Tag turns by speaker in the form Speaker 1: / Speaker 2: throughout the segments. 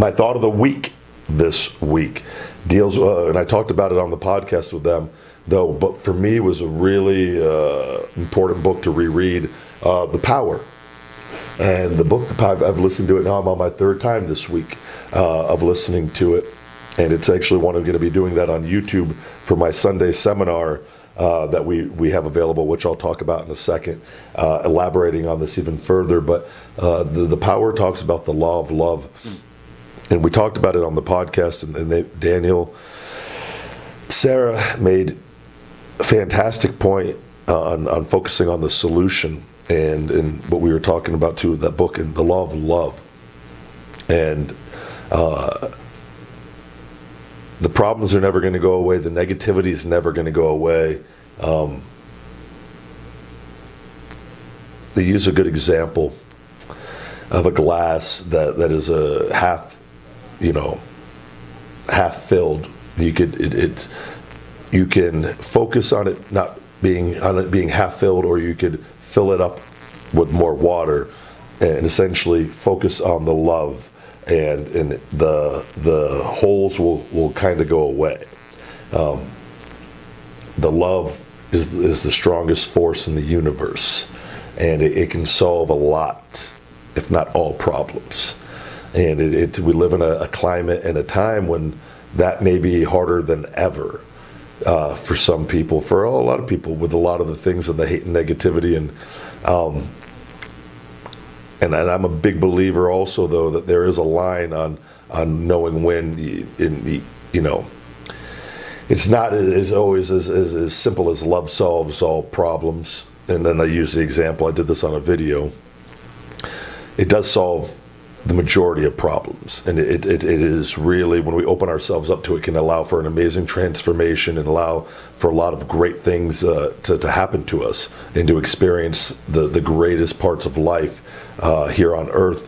Speaker 1: My thought of the week this week deals, and I talked about it on the podcast with them, though, but for me it was a really important book to reread, The Power. And the book, I've listened to it now. I'm on my third time this week of listening to it. And it's actually one I'm going to be doing that on YouTube for my Sunday seminar that we have available, which I'll talk about in a second, elaborating on this even further. But the Power talks about the law of love. And we talked about it on the podcast, and Daniel, Sarah made a fantastic point on focusing on the solution and what we were talking about too, that book, and the law of love. And the problems are never going to go away. The negativity is never going to go away. They use a good example of a glass that is a half filled. You can focus on it not being half filled, or you could fill it up with more water and essentially focus on the love. And the holes will kind of go away. The love is the strongest force in the universe, and it can solve a lot, if not all, problems. And we live in a climate and a time when that may be harder than ever for some people, for a lot of people, with a lot of the things and the hate and negativity. And I'm a big believer also, though, that there is a line on knowing when, it's not always as simple as love solves all problems. And then I use the example, I did this on a video. It does solve the majority of problems. And it is really, when we open ourselves up to it, can allow for an amazing transformation and allow for a lot of great things to happen to us and to experience the greatest parts of life here on earth.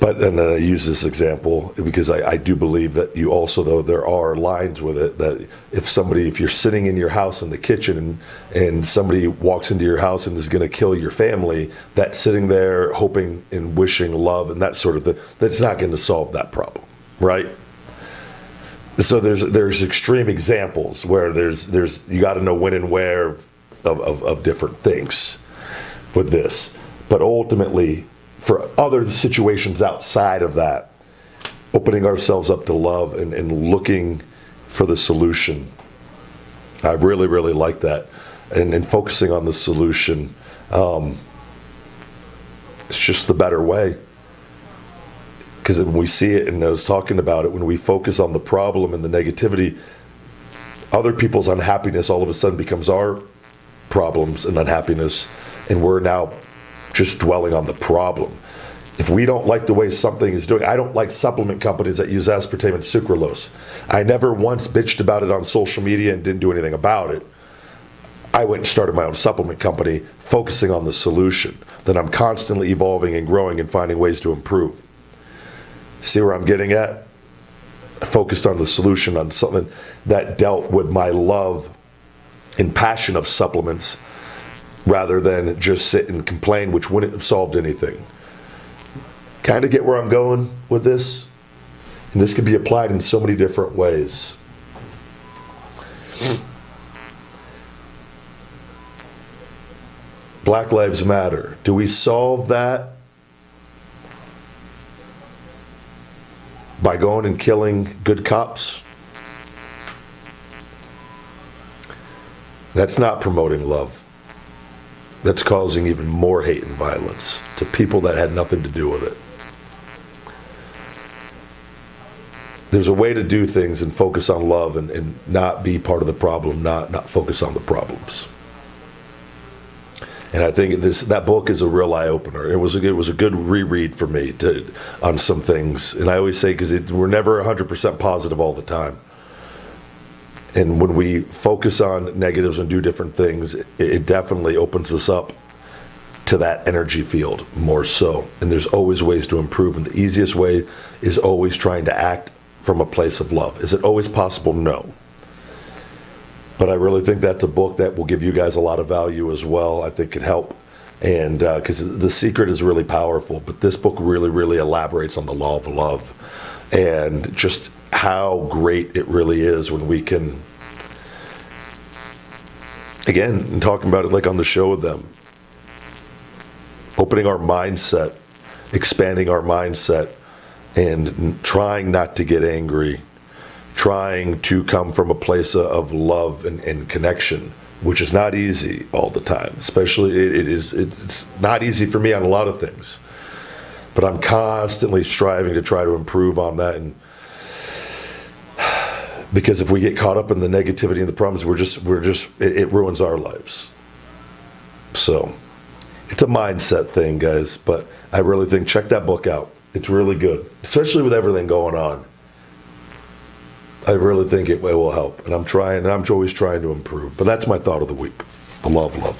Speaker 1: And then I use this example because I do believe that you also, though, there are lines with it, that if you're sitting in your house in the kitchen and somebody walks into your house and is going to kill your family, that's sitting there hoping and wishing love and that sort of thing, that's not going to solve that problem, right? So there's extreme examples where there's you got to know when and where of different things with this. But ultimately, for other situations outside of that, opening ourselves up to love and looking for the solution. I really, really like that. And focusing on the solution, it's just the better way. Because when we see it, and I was talking about it, when we focus on the problem and the negativity, other people's unhappiness all of a sudden becomes our problems and unhappiness, and we're now just dwelling on the problem. If we don't like the way something is doing, I don't like supplement companies that use aspartame and sucralose. I never once bitched about it on social media and didn't do anything about it. I went and started my own supplement company, focusing on the solution. Then I'm constantly evolving and growing and finding ways to improve. See where I'm getting at? I focused on the solution, on something that dealt with my love and passion of supplements, rather than just sit and complain, which wouldn't have solved anything. Kind of get where I'm going with this? And this can be applied in so many different ways. Black Lives Matter. Do we solve that by going and killing good cops? That's not promoting love. That's causing even more hate and violence to people that had nothing to do with it. There's a way to do things and focus on love and not be part of the problem, not focus on the problems. And I think that book is a real eye-opener. It was a good reread for me on some things. And I always say, because we're never 100% positive all the time. And when we focus on negatives and do different things, it definitely opens us up to that energy field more so. And there's always ways to improve. And the easiest way is always trying to act from a place of love. Is it always possible? No. But I really think that's a book that will give you guys a lot of value as well. I think it help And because The Secret is really powerful, but this book really, really elaborates on the law of love and just how great it really is when we can, again, talking about it like on the show with them, opening our mindset, expanding our mindset, and trying not to get angry, trying to come from a place of love and connection, which is not easy all the time. Especially, it's not easy for me on a lot of things. But I'm constantly striving to try to improve on that. And because if we get caught up in the negativity and the problems, it ruins our lives. So it's a mindset thing, guys. But I really think, check that book out. It's really good, especially with everything going on. I really think it will help, and I'm always trying to improve. But that's my thought of the week: the law of love.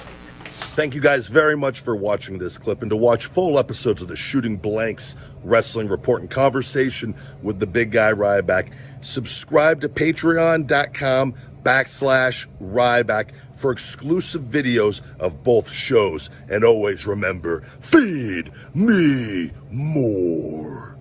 Speaker 1: Thank you guys very much for watching this clip, and to watch full episodes of the Shooting Blanks Wrestling Report and conversation with the big guy Ryback, subscribe to patreon.com/Ryback for exclusive videos of both shows. And always remember, feed me more.